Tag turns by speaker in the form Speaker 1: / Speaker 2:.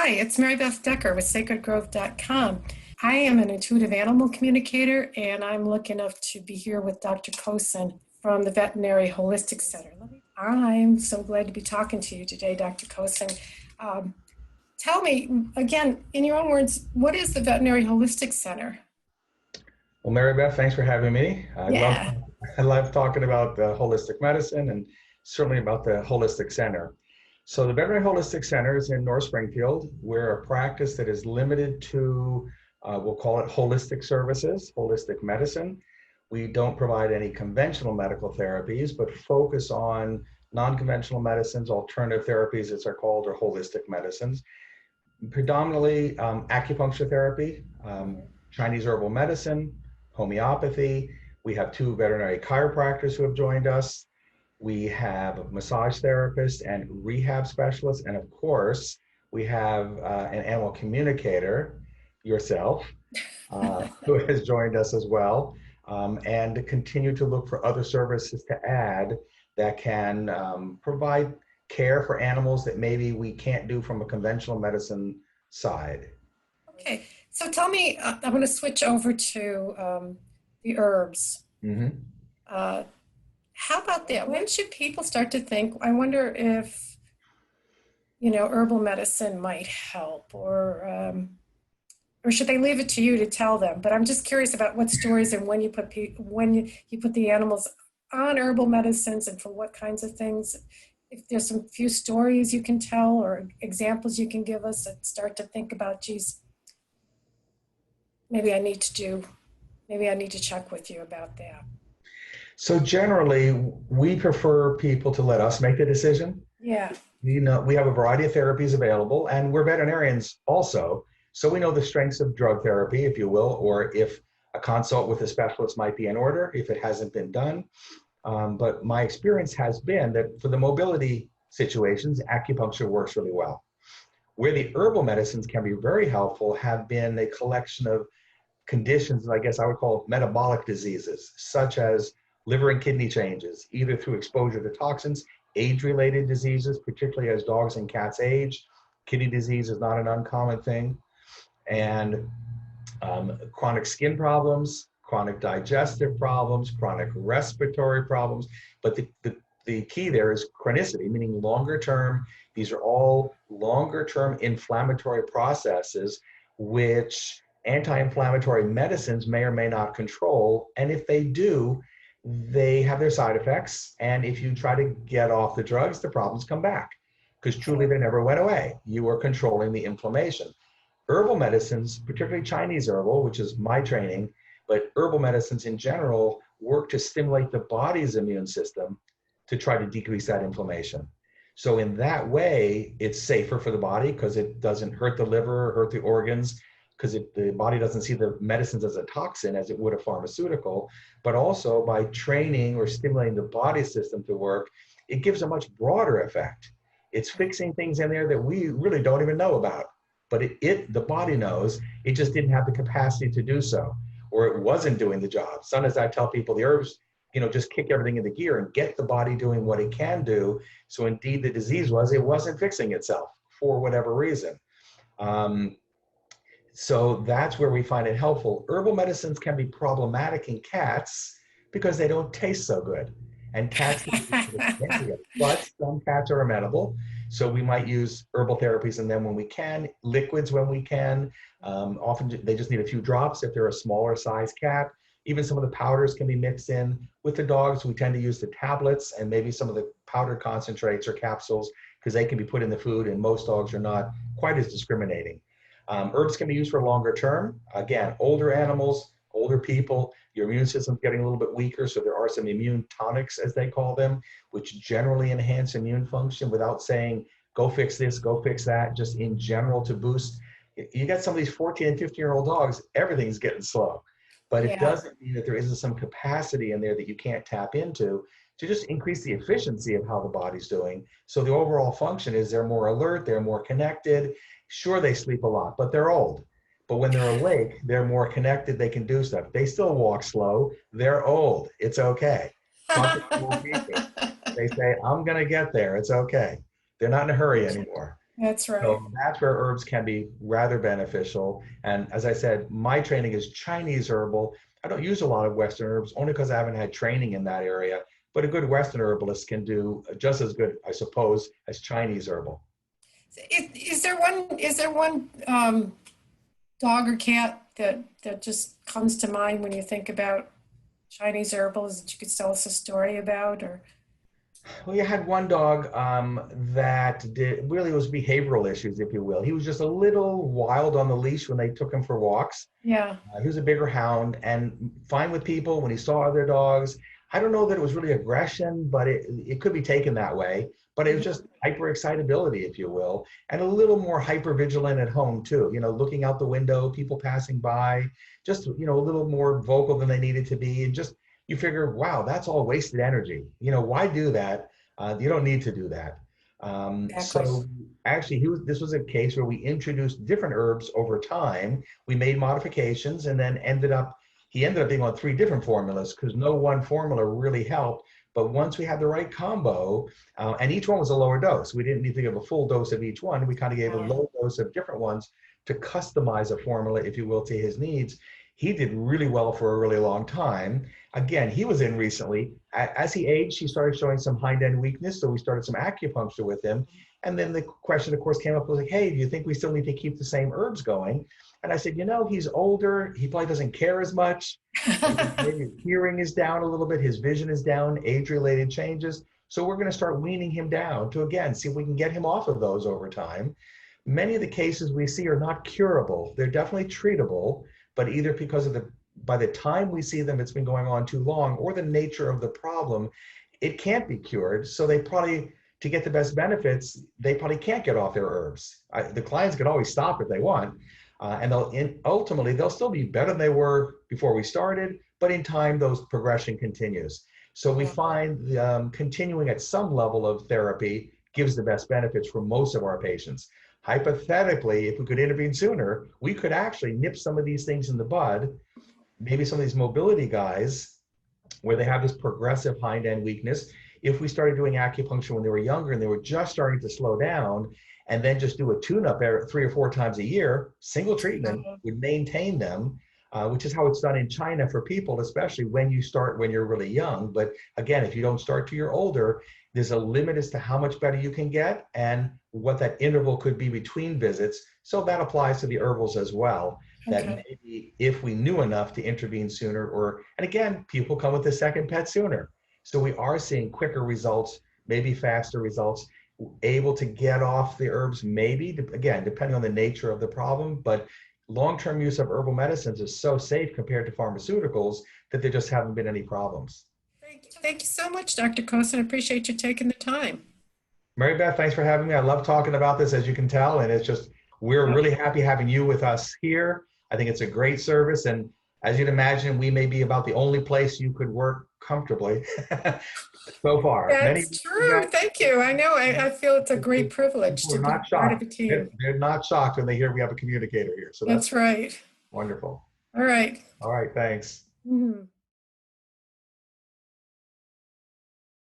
Speaker 1: Hi, it's Mary Beth Decker with sacredgrowth.com. I am an intuitive animal communicator, and I'm lucky enough to be here with Dr. Kocen from the Veterinary Holistic Center. I'm so glad to be talking to you today, Dr. Kocen. Tell me, again, in your own words, what is the Veterinary Holistic Center?
Speaker 2: Well, Mary Beth, thanks for having me.
Speaker 1: Yeah.
Speaker 2: I love talking about holistic medicine and certainly about the Holistic Center. So the Veterinary Holistic Center is in North Springfield. We're a practice that is limited to, we'll call it holistic services, holistic medicine. We don't provide any conventional medical therapies, but focus on non-conventional medicines, alternative therapies, as they're called, or holistic medicines. Predominantly acupuncture therapy, Chinese herbal medicine, homeopathy. We have 2 veterinary chiropractors who have joined us. We have massage therapists and rehab specialists. And of course, we have an animal communicator, yourself, who has joined us as well. And to continue to look for other services to add that can provide care for animals that maybe we can't do from a conventional medicine side.
Speaker 1: Okay, so tell me, I'm going to switch over to the herbs.
Speaker 2: Mm-hmm.
Speaker 1: How about that? When should people start to think, I wonder if, herbal medicine might help, or should they leave it to you to tell them? But I'm just curious about what stories and when you put the animals on herbal medicines and for what kinds of things. If there's some few stories you can tell or examples you can give us that start to think about, geez, maybe I need to check with you about that.
Speaker 2: So generally, we prefer people to let us make the decision.
Speaker 1: Yeah.
Speaker 2: We have a variety of therapies available, and we're veterinarians also, so we know the strengths of drug therapy, if you will, or if a consult with a specialist might be in order if it hasn't been done. But my experience has been that for the mobility situations, acupuncture works really well. Where the herbal medicines can be very helpful have been a collection of conditions, I guess I would call metabolic diseases, such as liver and kidney changes, either through exposure to toxins, age-related diseases, particularly as dogs and cats age. Kidney disease is not an uncommon thing. And chronic skin problems, chronic digestive problems, chronic respiratory problems. But the key there is chronicity, meaning longer term. These are all longer term inflammatory processes, which anti-inflammatory medicines may or may not control. And if they do, they have their side effects. And if you try to get off the drugs, the problems come back because truly they never went away. You are controlling the inflammation. Herbal medicines, particularly Chinese herbal, which is my training, but herbal medicines in general work to stimulate the body's immune system to try to decrease that inflammation. So in that way, it's safer for the body because it doesn't hurt the liver or hurt the organs, because the body doesn't see the medicines as a toxin as it would a pharmaceutical. But also by training or stimulating the body system to work, it gives a much broader effect. It's fixing things in there that we really don't even know about. But the body knows, it just didn't have the capacity to do so, or it wasn't doing the job. Sometimes I tell people the herbs, just kick everything into gear and get the body doing what it can do. So indeed the disease it wasn't fixing itself for whatever reason. So that's where we find it helpful. Herbal medicines can be problematic in cats because they don't taste so good. And cats but some cats are amenable. So we might use herbal therapies in them when we can, liquids when we can. Often they just need a few drops if they're a smaller size cat. Even some of the powders can be mixed in. With the dogs, we tend to use the tablets and maybe some of the powdered concentrates or capsules because they can be put in the food, and most dogs are not quite as discriminating. Herbs can be used for longer term. Again, older animals, older people, your immune system's getting a little bit weaker, so there are some immune tonics, as they call them, which generally enhance immune function without saying, go fix this, go fix that, just in general to boost. You got some of these 14 and 15-year-old dogs, everything's getting slow. But it doesn't mean that there isn't some capacity in there that you can't tap into to just increase the efficiency of how the body's doing. So the overall function is they're more alert, they're more connected. Sure, they sleep a lot, but they're old. But when they're awake, they're more connected, they can do stuff. They still walk slow, they're old, it's okay. They say, I'm gonna get there, it's okay. They're not in a hurry anymore.
Speaker 1: That's right.
Speaker 2: So that's where herbs can be rather beneficial. And as I said, my training is Chinese herbal. I don't use a lot of Western herbs only because I haven't had training in that area. But a good Western herbalist can do just as good, I suppose, as Chinese herbal.
Speaker 1: Is there one dog or cat that just comes to mind when you think about Chinese herbals that you could tell us a story about? Or
Speaker 2: Well, you had one dog that did really was behavioral issues, if you will. He was just a little wild on the leash when they took him for walks.
Speaker 1: yeah,
Speaker 2: He was a bigger hound and fine with people when he saw other dogs. I don't know that it was really aggression, but it could be taken that way. But it was just hyper excitability, if you will, and a little more hyper vigilant at home too. You know, looking out the window, people passing by, just a little more vocal than they needed to be, and just you figure, wow, that's all wasted energy. Why do that? You don't need to do that.
Speaker 1: exactly.
Speaker 2: So actually, this was a case where we introduced different herbs over time. We made modifications, and then he ended up being on 3 different formulas because no one formula really helped. But once we had the right combo, and each one was a lower dose, we didn't need to give a full dose of each one. We kind of gave a low dose of different ones to customize a formula, if you will, to his needs. He did really well for a really long time. Again, he was in recently. As he aged, he started showing some hind end weakness, so we started some acupuncture with him. And then the question, of course, came up was like, hey, do you think we still need to keep the same herbs going? And I said, he's older. He probably doesn't care as much. Maybe his hearing is down a little bit. His vision is down, age-related changes. So we're going to start weaning him down to, again, see if we can get him off of those over time. Many of the cases we see are not curable. They're definitely treatable, but either because by the time we see them, it's been going on too long, or the nature of the problem, it can't be cured. So they probably, to get the best benefits, they probably can't get off their herbs. The clients can always stop if they want. And ultimately, they'll still be better than they were before we started, but in time, those progression continues. So we find continuing at some level of therapy gives the best benefits for most of our patients. Hypothetically, if we could intervene sooner, we could actually nip some of these things in the bud, maybe some of these mobility guys, where they have this progressive hind end weakness. If we started doing acupuncture when they were younger and they were just starting to slow down, and then just do a tune-up 3 or 4 times a year, single treatment would maintain them, which is how it's done in China for people, especially when you're really young. But again, if you don't start till you're older, there's a limit as to how much better you can get and what that interval could be between visits. So that applies to the herbals as well. That maybe if we knew enough to intervene sooner, and again, people come with a second pet sooner. So we are seeing quicker results, maybe faster results, able to get off the herbs, maybe, again, depending on the nature of the problem. But long-term use of herbal medicines is so safe compared to pharmaceuticals that there just haven't been any problems.
Speaker 1: Thank you so much, Dr. Kocen. I appreciate you taking the time.
Speaker 2: Mary Beth, thanks for having me. I love talking about this, as you can tell, and we're really happy having you with us here. I think it's a great service, and as you'd imagine, we may be about the only place you could work comfortably so far.
Speaker 1: That's true. Thank you. I know. I feel it's a great privilege to be part of a team.
Speaker 2: They're not shocked when they hear we have a communicator here. So
Speaker 1: That's right.
Speaker 2: wonderful.
Speaker 1: All right.
Speaker 2: All right, thanks.
Speaker 1: Mhm.